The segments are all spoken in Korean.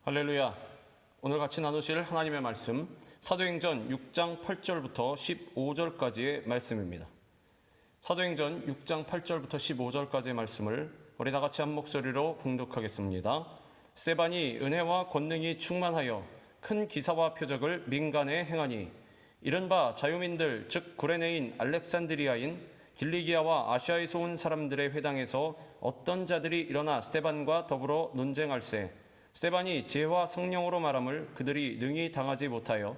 할렐루야. 오늘 같이 나누실 하나님의 말씀 사도행전 6장 8절부터 15절까지의 말씀입니다. 사도행전 6장 8절부터 15절까지의 말씀을 우리 다 같이 한 목소리로 봉독하겠습니다. 스데반이 은혜와 권능이 충만하여 큰 기사와 표적을 민간에 행하니 이른바 자유민들 즉 구레네인 알렉산드리아인 길리기아와 아시아에서 온 사람들의 회당에서 어떤 자들이 일어나 스데반과 더불어 논쟁할세 스데반이 지혜와 성령으로 말함을 그들이 능히 당하지 못하여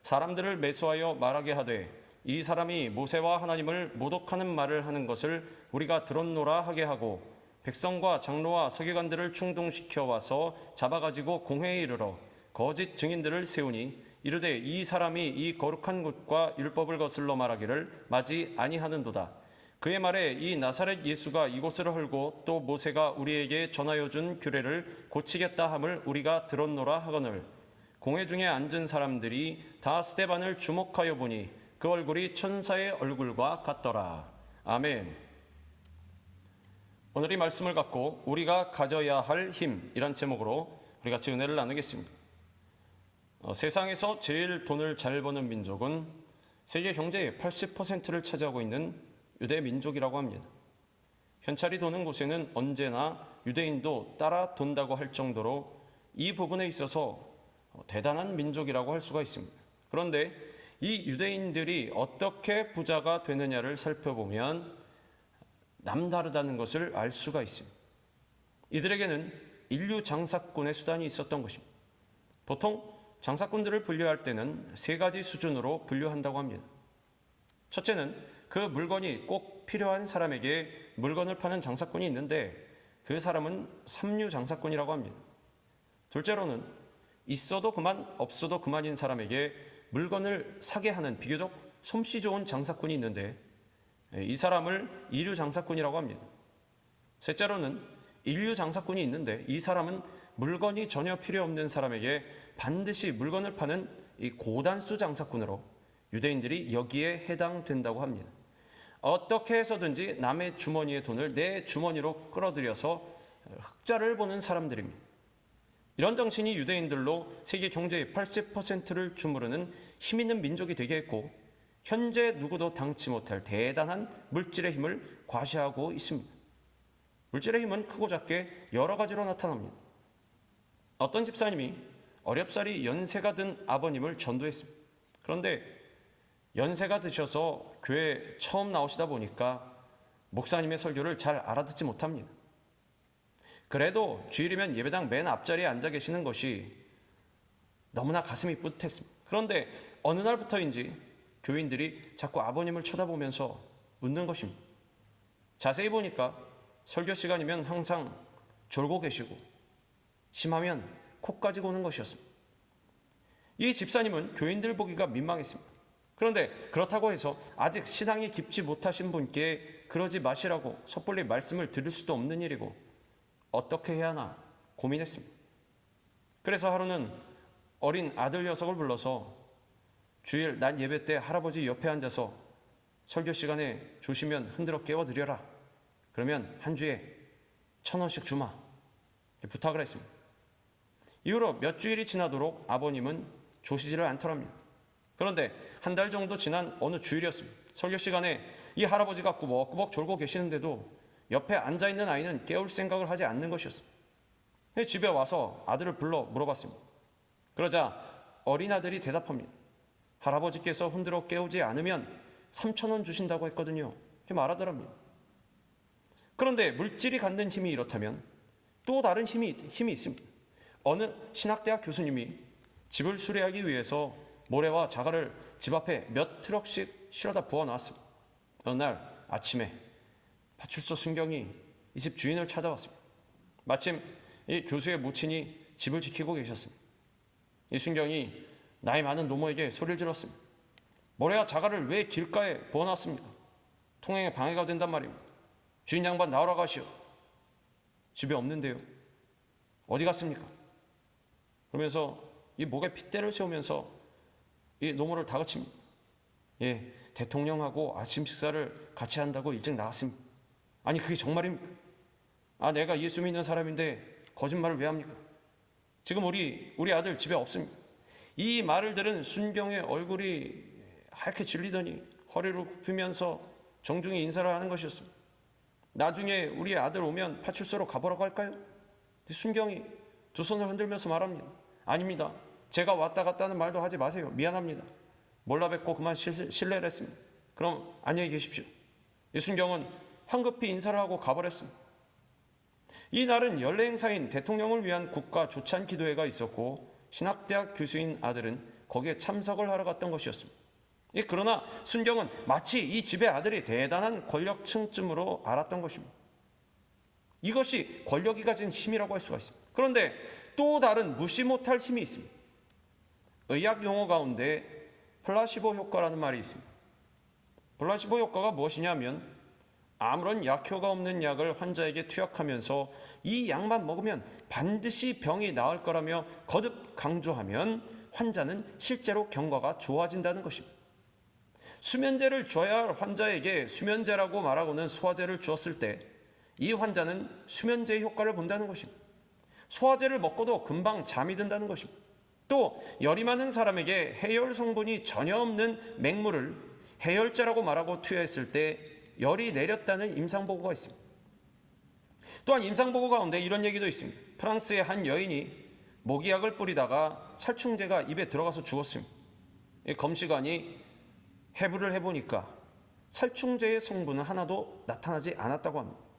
사람들을 매수하여 말하게 하되 이 사람이 모세와 하나님을 모독하는 말을 하는 것을 우리가 들었노라 하게 하고 백성과 장로와 서기관들을 충동시켜 와서 잡아가지고 공회에 이르러 거짓 증인들을 세우니 이르되 이 사람이 이 거룩한 곳과 율법을 거슬러 말하기를 마지 아니하는도다. 그의 말에 이 나사렛 예수가 이곳을 헐고 또 모세가 우리에게 전하여 준 규례를 고치겠다 함을 우리가 들었노라 하거늘 공회 중에 앉은 사람들이 다 스데반을 주목하여 보니 그 얼굴이 천사의 얼굴과 같더라. 아멘. 오늘 이 말씀을 갖고 우리가 가져야 할 힘이란 제목으로 우리 같이 은혜를 나누겠습니다. 세상에서 제일 돈을 잘 버는 민족은 세계 경제의 80%를 차지하고 있는 유대 민족이라고 합니다. 현찰이 도는 곳에는 언제나 유대인도 따라 돈다고 할 정도로 이 부분에 있어서 대단한 민족이라고 할 수가 있습니다. 그런데 이 유대인들이 어떻게 부자가 되느냐를 살펴보면 남다르다는 것을 알 수가 있습니다. 이들에게는 인류 장사꾼의 수단이 있었던 것입니다. 보통 장사꾼들을 분류할 때는 세 가지 수준으로 분류한다고 합니다. 첫째는 그 물건이 꼭 필요한 사람에게 물건을 파는 장사꾼이 있는데 그 사람은 삼류 장사꾼이라고 합니다. 둘째로는 있어도 그만 없어도 그만인 사람에게 물건을 사게 하는 비교적 솜씨 좋은 장사꾼이 있는데 이 사람을 이류 장사꾼이라고 합니다. 셋째로는 인류 장사꾼이 있는데 이 사람은 물건이 전혀 필요 없는 사람에게 반드시 물건을 파는 이 고단수 장사꾼으로 유대인들이 여기에 해당된다고 합니다. 어떻게 해서든지 남의 주머니의 돈을 내 주머니로 끌어들여서 흑자를 보는 사람들입니다. 이런 정신이 유대인들로 세계 경제의 80%를 주무르는 힘 있는 민족이 되게 했고 현재 누구도 당치 못할 대단한 물질의 힘을 과시하고 있습니다. 물질의 힘은 크고 작게 여러 가지로 나타납니다. 어떤 집사님이 어렵사리 연세가 든 아버님을 전도했습니다. 그런데 연세가 드셔서 교회 처음 나오시다 보니까 목사님의 설교를 잘 알아듣지 못합니다. 그래도 주일이면 예배당 맨 앞자리에 앉아 계시는 것이 너무나 가슴이 뿌듯했습니다. 그런데 어느 날부터인지 교인들이 자꾸 아버님을 쳐다보면서 웃는 것입니다. 자세히 보니까 설교 시간이면 항상 졸고 계시고 심하면 코까지 고는 것이었습니다. 이 집사님은 교인들 보기가 민망했습니다. 그런데 그렇다고 해서 아직 신앙이 깊지 못하신 분께 그러지 마시라고 섣불리 말씀을 드릴 수도 없는 일이고 어떻게 해야 하나 고민했습니다. 그래서 하루는 어린 아들 녀석을 불러서 주일 낮 예배 때 할아버지 옆에 앉아서 설교 시간에 조시면 흔들어 깨워드려라. 그러면 한 주에 1,000원씩 주마. 부탁을 했습니다. 이후로 몇 주일이 지나도록 아버님은 조시지를 않더랍니다. 그런데 한 달 정도 지난 어느 주일이었습니다. 설교 시간에 이 할아버지가 꾸벅꾸벅 졸고 계시는데도 옆에 앉아있는 아이는 깨울 생각을 하지 않는 것이었습니다. 집에 와서 아들을 불러 물어봤습니다. 그러자 어린 아들이 대답합니다. 할아버지께서 흔들어 깨우지 않으면 3,000원 주신다고 했거든요. 이렇게 말하더랍니다. 그런데 물질이 갖는 힘이 이렇다면 또 다른 힘이 있습니다. 어느 신학대학 교수님이 집을 수리하기 위해서 모래와 자갈을 집 앞에 몇 트럭씩 실어다 부어놨습니다. 어느 날 아침에 파출소 순경이 이 집 주인을 찾아왔습니다. 마침 이 교수의 모친이 집을 지키고 계셨습니다. 이 순경이 나이 많은 노모에게 소리를 질렀습니다. 모래와 자갈을 왜 길가에 부어놨습니까? 통행에 방해가 된단 말입니다. 주인 양반 나오라고 하시오. 집에 없는데요. 어디 갔습니까? 그러면서 이 목에 핏대를 세우면서 이 노모를 다그칩니다. 예, 대통령하고 아침 식사를 같이 한다고 일찍 나갔습니다. 아니 그게 정말입니까? 내가 예수 믿는 사람인데 거짓말을 왜 합니까? 지금 우리 아들 집에 없습니다. 이 말을 들은 순경의 얼굴이 하얗게 질리더니 허리를 굽히면서 정중히 인사를 하는 것이었습니다. 나중에 우리 아들 오면 파출소로 가보라고 할까요? 순경이 두 손을 흔들면서 말합니다. 아닙니다. 제가 왔다 갔다 하는 말도 하지 마세요. 미안합니다. 몰라 뵙고 그만 실례를 했습니다. 그럼 안녕히 계십시오. 순경은 황급히 인사를 하고 가버렸습니다. 이 날은 연례 행사인 대통령을 위한 국가 조찬 기도회가 있었고 신학대학 교수인 아들은 거기에 참석을 하러 갔던 것이었습니다. 그러나 순경은 마치 이 집의 아들이 대단한 권력층쯤으로 알았던 것입니다. 이것이 권력이 가진 힘이라고 할 수가 있습니다. 그런데 또 다른 무시 못할 힘이 있습니다. 의학 용어 가운데 플라시보 효과라는 말이 있습니다. 플라시보 효과가 무엇이냐면 아무런 약효가 없는 약을 환자에게 투약하면서 이 약만 먹으면 반드시 병이 나을 거라며 거듭 강조하면 환자는 실제로 경과가 좋아진다는 것입니다. 수면제를 줘야 할 환자에게 수면제라고 말하고는 소화제를 주었을 때 이 환자는 수면제의 효과를 본다는 것입니다. 소화제를 먹고도 금방 잠이 든다는 것입니다. 또 열이 많은 사람에게 해열 성분이 전혀 없는 맹물을 해열제라고 말하고 투여했을 때 열이 내렸다는 임상보고가 있습니다. 또한 임상보고 가운데 이런 얘기도 있습니다. 프랑스의 한 여인이 모기약을 뿌리다가 살충제가 입에 들어가서 죽었습니다. 검시관이 해부를 해보니까 살충제의 성분은 하나도 나타나지 않았다고 합니다.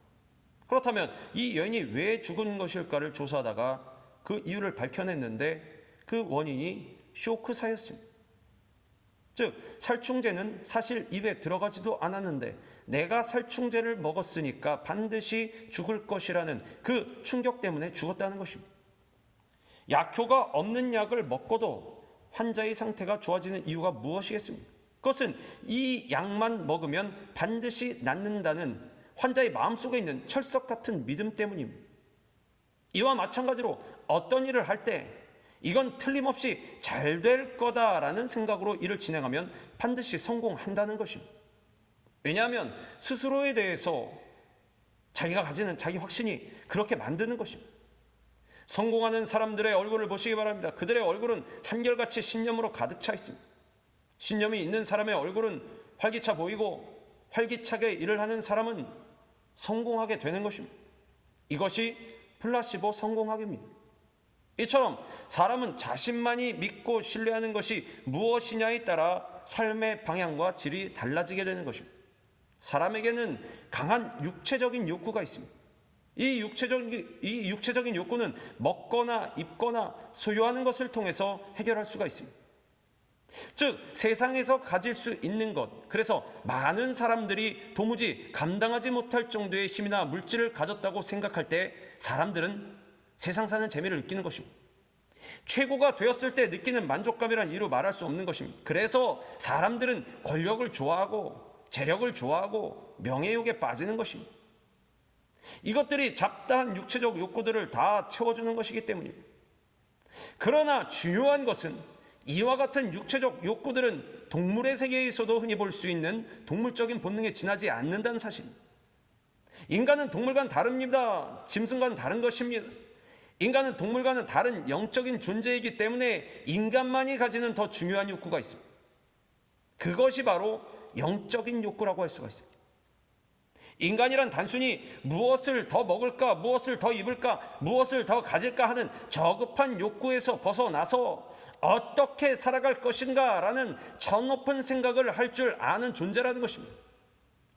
그렇다면 이 여인이 왜 죽은 것일까를 조사하다가 그 이유를 밝혀냈는데 그 원인이 쇼크사였습니다. 즉 살충제는 사실 입에 들어가지도 않았는데 내가 살충제를 먹었으니까 반드시 죽을 것이라는 그 충격 때문에 죽었다는 것입니다. 약효가 없는 약을 먹고도 환자의 상태가 좋아지는 이유가 무엇이겠습니까? 그것은 이 약만 먹으면 반드시 낫는다는 환자의 마음속에 있는 철석 같은 믿음 때문입니다. 이와 마찬가지로 어떤 일을 할 때 이건 틀림없이 잘 될 거다라는 생각으로 일을 진행하면 반드시 성공한다는 것입니다. 왜냐하면 스스로에 대해서 자기가 가지는 자기 확신이 그렇게 만드는 것입니다. 성공하는 사람들의 얼굴을 보시기 바랍니다. 그들의 얼굴은 한결같이 신념으로 가득 차 있습니다. 신념이 있는 사람의 얼굴은 활기차 보이고 활기차게 일을 하는 사람은 성공하게 되는 것입니다. 이것이 플라시보 성공학입니다. 이처럼 사람은 자신만이 믿고 신뢰하는 것이 무엇이냐에 따라 삶의 방향과 질이 달라지게 되는 것입니다. 사람에게는 강한 육체적인 욕구가 있습니다. 이 육체적인 욕구는 먹거나 입거나 소유하는 것을 통해서 해결할 수가 있습니다. 즉 세상에서 가질 수 있는 것, 그래서 많은 사람들이 도무지 감당하지 못할 정도의 힘이나 물질을 가졌다고 생각할 때 사람들은 세상 사는 재미를 느끼는 것입니다. 최고가 되었을 때 느끼는 만족감이란 이루 말할 수 없는 것입니다. 그래서 사람들은 권력을 좋아하고 재력을 좋아하고 명예욕에 빠지는 것입니다. 이것들이 잡다한 육체적 욕구들을 다 채워주는 것이기 때문입니다. 그러나 중요한 것은 이와 같은 육체적 욕구들은 동물의 세계에서도 흔히 볼 수 있는 동물적인 본능에 지나지 않는다는 사실입니다. 인간은 동물과는 다릅니다. 짐승과는 다른 것입니다. 인간은 동물과는 다른 영적인 존재이기 때문에 인간만이 가지는 더 중요한 욕구가 있습니다. 그것이 바로 영적인 욕구라고 할 수가 있습니다. 인간이란 단순히 무엇을 더 먹을까, 무엇을 더 입을까, 무엇을 더 가질까 하는 저급한 욕구에서 벗어나서 어떻게 살아갈 것인가 라는 저 높은 생각을 할 줄 아는 존재라는 것입니다.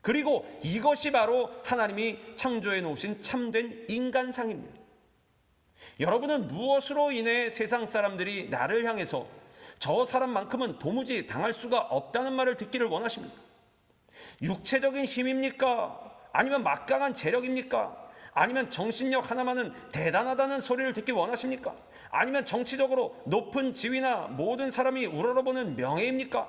그리고 이것이 바로 하나님이 창조해 놓으신 참된 인간상입니다. 여러분은 무엇으로 인해 세상 사람들이 나를 향해서 저 사람만큼은 도무지 당할 수가 없다는 말을 듣기를 원하십니까? 육체적인 힘입니까? 아니면 막강한 재력입니까? 아니면 정신력 하나만은 대단하다는 소리를 듣기 원하십니까? 아니면 정치적으로 높은 지위나 모든 사람이 우러러보는 명예입니까?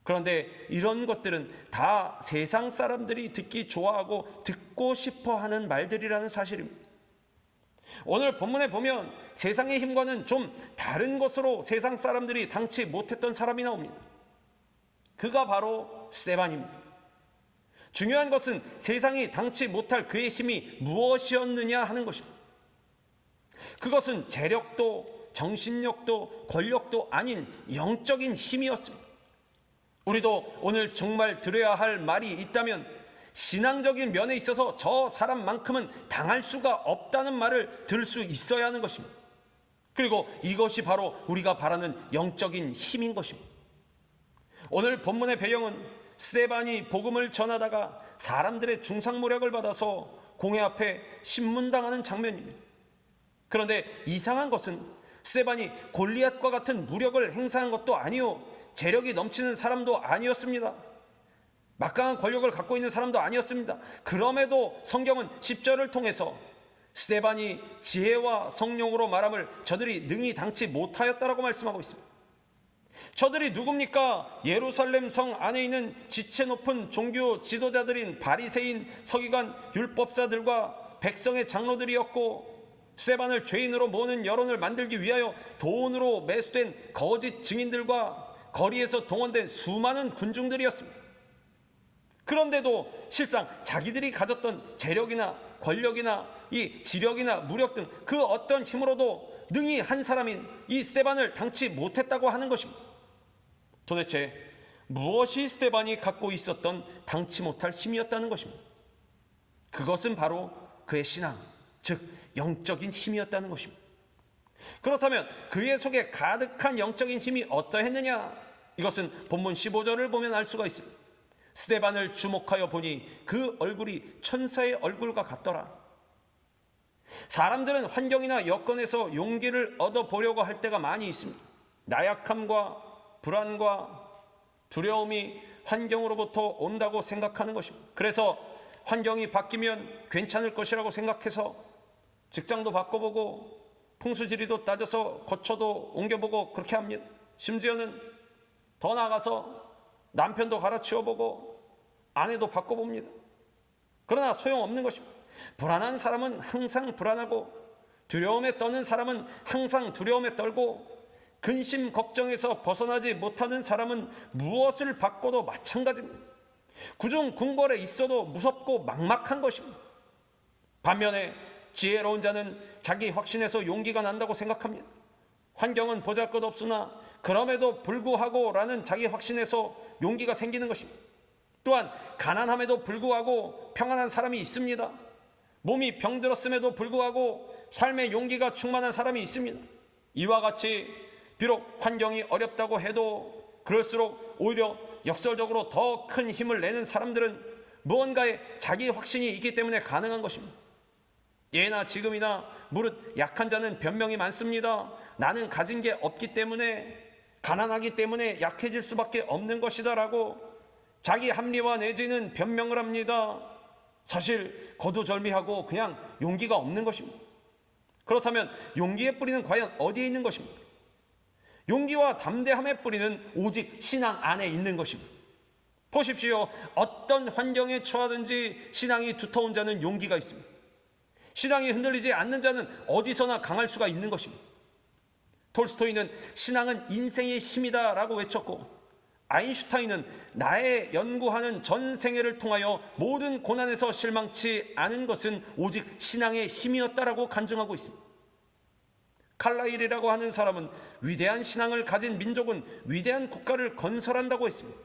그런데 이런 것들은 다 세상 사람들이 듣기 좋아하고 듣고 싶어 하는 말들이라는 사실입니다. 오늘 본문에 보면 세상의 힘과는 좀 다른 것으로 세상 사람들이 당치 못했던 사람이 나옵니다. 그가 바로 스데반입니다. 중요한 것은 세상이 당치 못할 그의 힘이 무엇이었느냐 하는 것입니다. 그것은 재력도 정신력도 권력도 아닌 영적인 힘이었습니다. 우리도 오늘 정말 들어야 할 말이 있다면 신앙적인 면에 있어서 저 사람만큼은 당할 수가 없다는 말을 들을 수 있어야 하는 것입니다. 그리고 이것이 바로 우리가 바라는 영적인 힘인 것입니다. 오늘 본문의 배경은 스데반이 복음을 전하다가 사람들의 중상모략을 받아서 공회 앞에 신문당하는 장면입니다. 그런데 이상한 것은 스데반이 골리앗과 같은 무력을 행사한 것도 아니요 재력이 넘치는 사람도 아니었습니다. 막강한 권력을 갖고 있는 사람도 아니었습니다. 그럼에도 성경은 10절을 통해서 스데반이 지혜와 성령으로 말함을 저들이 능히 당치 못하였다라고 말씀하고 있습니다. 저들이 누굽니까? 예루살렘 성 안에 있는 지체 높은 종교 지도자들인 바리새인, 서기관, 율법사들과 백성의 장로들이었고, 스데반을 죄인으로 모으는 여론을 만들기 위하여 돈으로 매수된 거짓 증인들과 거리에서 동원된 수많은 군중들이었습니다. 그런데도 실상 자기들이 가졌던 재력이나 권력이나 이 지력이나 무력 등 그 어떤 힘으로도 능히 한 사람인 이 스데반을 당치 못했다고 하는 것입니다. 도대체 무엇이 스데반이 갖고 있었던 당치 못할 힘이었다는 것입니다. 그것은 바로 그의 신앙, 즉 영적인 힘이었다는 것입니다. 그렇다면 그의 속에 가득한 영적인 힘이 어떠했느냐? 이것은 본문 15절을 보면 알 수가 있습니다. 스데반을 주목하여 보니 그 얼굴이 천사의 얼굴과 같더라. 사람들은 환경이나 여건에서 용기를 얻어보려고 할 때가 많이 있습니다. 나약함과 불안과 두려움이 환경으로부터 온다고 생각하는 것입니다. 그래서 환경이 바뀌면 괜찮을 것이라고 생각해서 직장도 바꿔보고 풍수지리도 따져서 거처도 옮겨보고 그렇게 합니다. 심지어는 더 나아가서 남편도 갈아치워보고 아내도 바꿔봅니다. 그러나 소용없는 것입니다. 불안한 사람은 항상 불안하고 두려움에 떠는 사람은 항상 두려움에 떨고 근심 걱정에서 벗어나지 못하는 사람은 무엇을 바꿔도 마찬가지입니다. 구중궁궐에 있어도 무섭고 막막한 것입니다. 반면에 지혜로운 자는 자기 확신에서 용기가 난다고 생각합니다. 환경은 보잘것없으나 그럼에도 불구하고 라는 자기 확신에서 용기가 생기는 것입니다. 또한 가난함에도 불구하고 평안한 사람이 있습니다. 몸이 병들었음에도 불구하고 삶의 용기가 충만한 사람이 있습니다. 이와 같이 비록 환경이 어렵다고 해도 그럴수록 오히려 역설적으로 더 큰 힘을 내는 사람들은 무언가에 자기 확신이 있기 때문에 가능한 것입니다. 예나 지금이나 무릇 약한 자는 변명이 많습니다. 나는 가진 게 없기 때문에, 가난하기 때문에 약해질 수밖에 없는 것이다 라고 자기 합리화 내지는 변명을 합니다. 사실 거두절미하고 그냥 용기가 없는 것입니다. 그렇다면 용기의 뿌리는 과연 어디에 있는 것입니까? 용기와 담대함의 뿌리는 오직 신앙 안에 있는 것입니다. 보십시오. 어떤 환경에 처하든지 신앙이 두터운 자는 용기가 있습니다. 신앙이 흔들리지 않는 자는 어디서나 강할 수가 있는 것입니다. 톨스토이는 신앙은 인생의 힘이다 라고 외쳤고, 아인슈타인은 나의 연구하는 전 생애를 통하여 모든 고난에서 실망치 않은 것은 오직 신앙의 힘이었다라고 간증하고 있습니다. 칼라일이라고 하는 사람은 위대한 신앙을 가진 민족은 위대한 국가를 건설한다고 했습니다.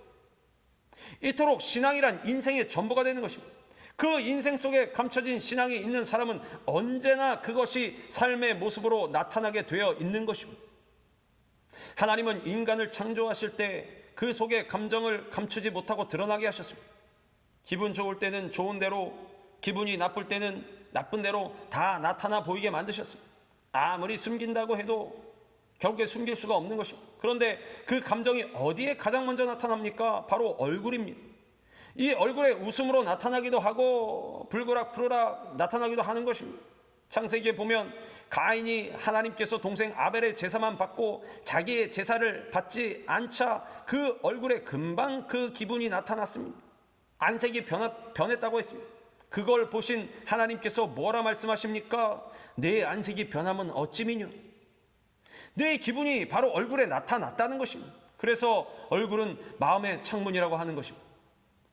이토록 신앙이란 인생의 전부가 되는 것입니다. 그 인생 속에 감춰진 신앙이 있는 사람은 언제나 그것이 삶의 모습으로 나타나게 되어 있는 것입니다. 하나님은 인간을 창조하실 때 그 속에 감정을 감추지 못하고 드러나게 하셨습니다. 기분 좋을 때는 좋은 대로, 기분이 나쁠 때는 나쁜 대로 다 나타나 보이게 만드셨습니다. 아무리 숨긴다고 해도 결국에 숨길 수가 없는 것입니다. 그런데 그 감정이 어디에 가장 먼저 나타납니까? 바로 얼굴입니다. 이 얼굴에 웃음으로 나타나기도 하고 불그락 푸르락 나타나기도 하는 것입니다. 창세기에 보면 가인이 하나님께서 동생 아벨의 제사만 받고 자기의 제사를 받지 않자 그 얼굴에 금방 그 기분이 나타났습니다. 안색이 변했다고 했습니다. 그걸 보신 하나님께서 뭐라 말씀하십니까? 내 안색이 변하면 어찌미뇨? 내 기분이 바로 얼굴에 나타났다는 것입니다. 그래서 얼굴은 마음의 창문이라고 하는 것입니다.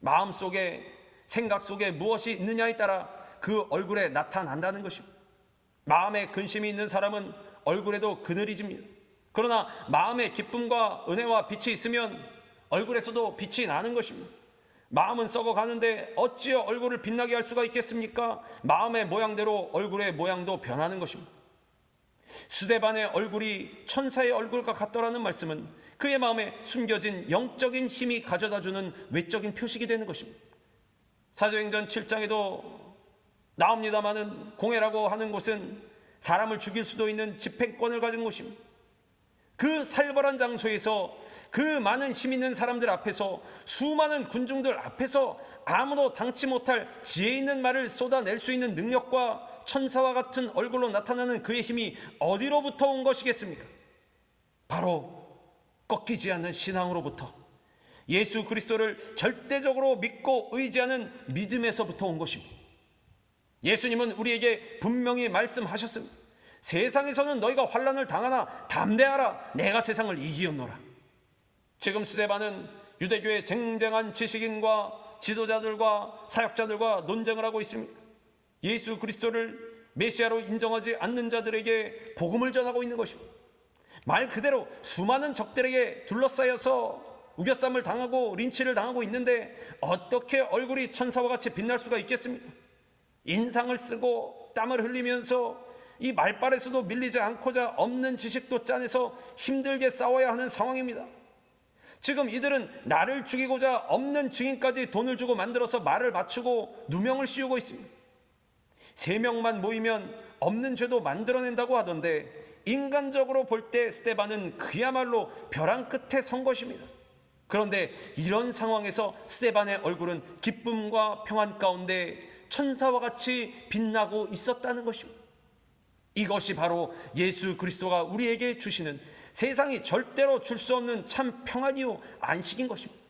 마음 속에, 생각 속에 무엇이 있느냐에 따라 그 얼굴에 나타난다는 것입니다. 마음에 근심이 있는 사람은 얼굴에도 그늘이 집니다. 그러나 마음에 기쁨과 은혜와 빛이 있으면 얼굴에서도 빛이 나는 것입니다. 마음은 썩어가는데 어찌 얼굴을 빛나게 할 수가 있겠습니까? 마음의 모양대로 얼굴의 모양도 변하는 것입니다. 스데반의 얼굴이 천사의 얼굴과 같더라는 말씀은 그의 마음에 숨겨진 영적인 힘이 가져다주는 외적인 표식이 되는 것입니다. 사도행전 7장에도 나옵니다마는 공회라고 하는 곳은 사람을 죽일 수도 있는 집행권을 가진 곳입니다. 그 살벌한 장소에서 그 많은 힘 있는 사람들 앞에서, 수많은 군중들 앞에서 아무도 당치 못할 지혜 있는 말을 쏟아낼 수 있는 능력과 천사와 같은 얼굴로 나타나는 그의 힘이 어디로부터 온 것이겠습니까? 바로 꺾이지 않는 신앙으로부터, 예수 그리스도를 절대적으로 믿고 의지하는 믿음에서부터 온 것입니다. 예수님은 우리에게 분명히 말씀하셨습니다. 세상에서는 너희가 환난을 당하나 담대하라, 내가 세상을 이기었노라. 지금 스데반은 유대교의 쟁쟁한 지식인과 지도자들과 사역자들과 논쟁을 하고 있습니다. 예수 그리스도를 메시아로 인정하지 않는 자들에게 복음을 전하고 있는 것입니다. 말 그대로 수많은 적들에게 둘러싸여서 우겨쌈을 당하고 린치를 당하고 있는데 어떻게 얼굴이 천사와 같이 빛날 수가 있겠습니까? 인상을 쓰고 땀을 흘리면서 이 말발에서도 밀리지 않고자 없는 지식도 짜내서 힘들게 싸워야 하는 상황입니다. 지금 이들은 나를 죽이고자 없는 증인까지 돈을 주고 만들어서 말을 맞추고 누명을 씌우고 있습니다. 3명만 모이면 없는 죄도 만들어낸다고 하던데, 인간적으로 볼 때 스데반은 그야말로 벼랑 끝에 선 것입니다. 그런데 이런 상황에서 스데반의 얼굴은 기쁨과 평안 가운데 천사와 같이 빛나고 있었다는 것입니다. 이것이 바로 예수 그리스도가 우리에게 주시는 세상이 절대로 줄 수 없는 참 평안이요 안식인 것입니다.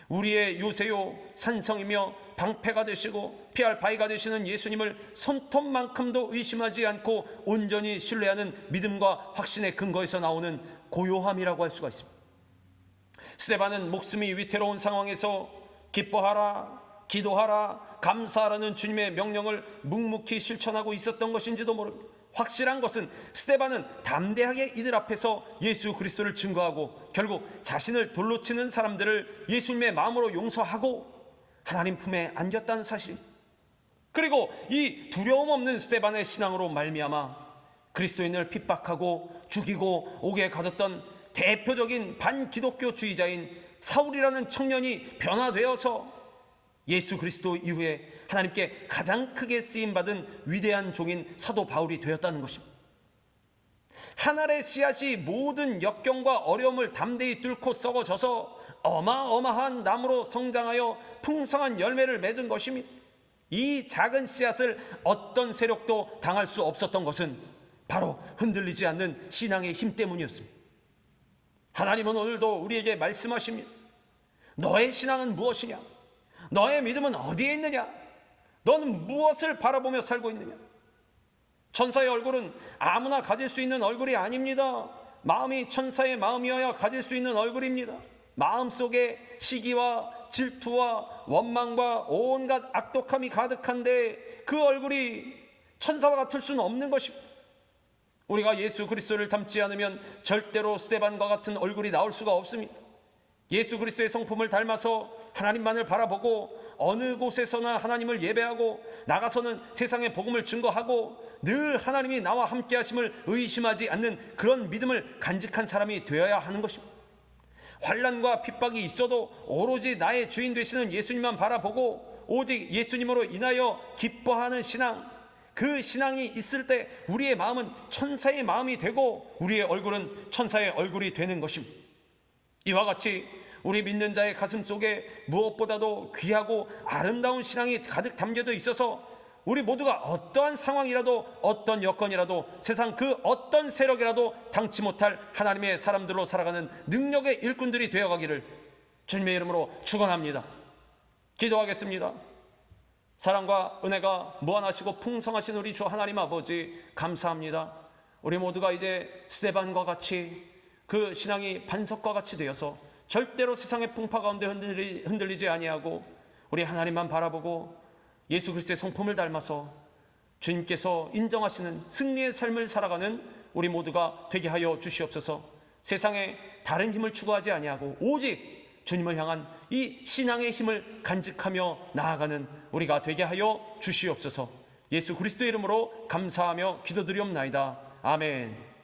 우리의 요새요 산성이며 방패가 되시고 피할 바위가 되시는 예수님을 손톱만큼도 의심하지 않고 온전히 신뢰하는 믿음과 확신의 근거에서 나오는 고요함이라고 할 수가 있습니다. 스데반은 목숨이 위태로운 상황에서 기뻐하라, 기도하라, 감사하라는 주님의 명령을 묵묵히 실천하고 있었던 것인지도 모릅니다. 확실한 것은 스데반은 담대하게 이들 앞에서 예수 그리스도를 증거하고 결국 자신을 돌로 치는 사람들을 예수님의 마음으로 용서하고 하나님 품에 안겼다는 사실입니다. 그리고 이 두려움 없는 스데반의 신앙으로 말미암아 그리스도인을 핍박하고 죽이고 옥에 가뒀던 대표적인 반기독교주의자인 사울이라는 청년이 변화되어서 예수 그리스도 이후에 하나님께 가장 크게 쓰임받은 위대한 종인 사도 바울이 되었다는 것입니다. 한 알의 씨앗이 모든 역경과 어려움을 담대히 뚫고 썩어져서 어마어마한 나무로 성장하여 풍성한 열매를 맺은 것입니다. 이 작은 씨앗을 어떤 세력도 당할 수 없었던 것은 바로 흔들리지 않는 신앙의 힘 때문이었습니다. 하나님은 오늘도 우리에게 말씀하십니다. 너의 신앙은 무엇이냐? 너의 믿음은 어디에 있느냐? 너는 무엇을 바라보며 살고 있느냐? 천사의 얼굴은 아무나 가질 수 있는 얼굴이 아닙니다. 마음이 천사의 마음이어야 가질 수 있는 얼굴입니다. 마음속에 시기와 질투와 원망과 온갖 악독함이 가득한데 그 얼굴이 천사와 같을 수는 없는 것입니다. 우리가 예수 그리스도를 닮지 않으면 절대로 스데반과 같은 얼굴이 나올 수가 없습니다. 예수 그리스도의 성품을 닮아서 하나님만을 바라보고 어느 곳에서나 하나님을 예배하고 나가서는 세상의 복음을 증거하고 늘 하나님이 나와 함께 하심을 의심하지 않는 그런 믿음을 간직한 사람이 되어야 하는 것입니다. 환난과 핍박이 있어도 오로지 나의 주인 되시는 예수님만 바라보고 오직 예수님으로 인하여 기뻐하는 신앙, 그 신앙이 있을 때 우리의 마음은 천사의 마음이 되고 우리의 얼굴은 천사의 얼굴이 되는 것입니다. 이와 같이 우리 믿는 자의 가슴 속에 무엇보다도 귀하고 아름다운 신앙이 가득 담겨져 있어서 우리 모두가 어떠한 상황이라도 어떤 여건이라도 세상 그 어떤 세력이라도 당치 못할 하나님의 사람들로 살아가는 능력의 일꾼들이 되어가기를 주님의 이름으로 축원합니다. 기도하겠습니다. 사랑과 은혜가 무한하시고 풍성하신 우리 주 하나님 아버지 감사합니다. 우리 모두가 이제 스데반과 같이 그 신앙이 반석과 같이 되어서 절대로 세상의 풍파 가운데 흔들리지 아니하고 우리 하나님만 바라보고 예수 그리스도의 성품을 닮아서 주님께서 인정하시는 승리의 삶을 살아가는 우리 모두가 되게 하여 주시옵소서. 세상에 다른 힘을 추구하지 아니하고 오직 주님을 향한 이 신앙의 힘을 간직하며 나아가는 우리가 되게 하여 주시옵소서. 예수 그리스도의 이름으로 감사하며 기도드리옵나이다. 아멘.